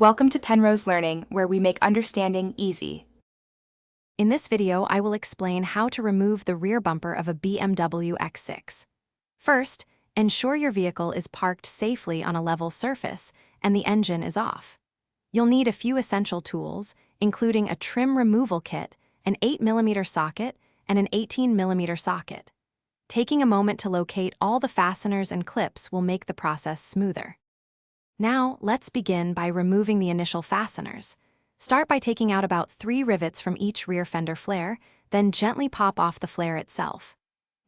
Welcome to Penrose Learning, where we make understanding easy. In this video, I will explain how to remove the rear bumper of a BMW X6. First, ensure your vehicle is parked safely on a level surface and the engine is off. You'll need a few essential tools, including a trim removal kit, an 8mm socket, and an 18mm socket. Taking a moment to locate all the fasteners and clips will make the process smoother. Now, let's begin by removing the initial fasteners. Start by taking out about 3 rivets from each rear fender flare, then gently pop off the flare itself.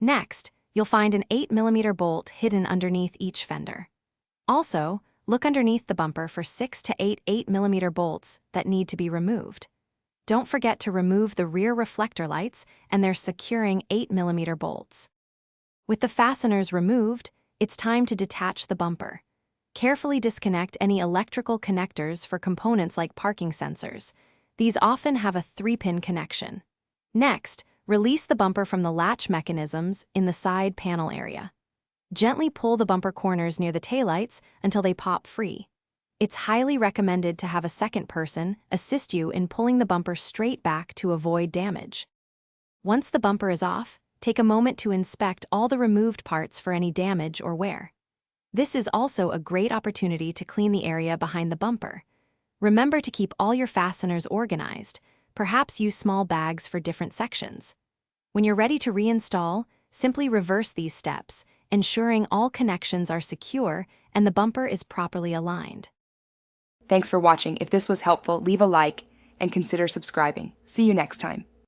Next, you'll find an 8mm bolt hidden underneath each fender. Also, look underneath the bumper for 6 to 8 8mm bolts that need to be removed. Don't forget to remove the rear reflector lights and their securing 8mm bolts. With the fasteners removed, it's time to detach the bumper. Carefully disconnect any electrical connectors for components like parking sensors. These often have a 3-pin connection. Next, release the bumper from the latch mechanisms in the side panel area. Gently pull the bumper corners near the taillights until they pop free. It's highly recommended to have a second person assist you in pulling the bumper straight back to avoid damage. Once the bumper is off, take a moment to inspect all the removed parts for any damage or wear. This is also a great opportunity to clean the area behind the bumper. Remember to keep all your fasteners organized, perhaps use small bags for different sections. When you're ready to reinstall, simply reverse these steps, ensuring all connections are secure and the bumper is properly aligned. Thanks for watching. If this was helpful, leave a like and consider subscribing. See you next time.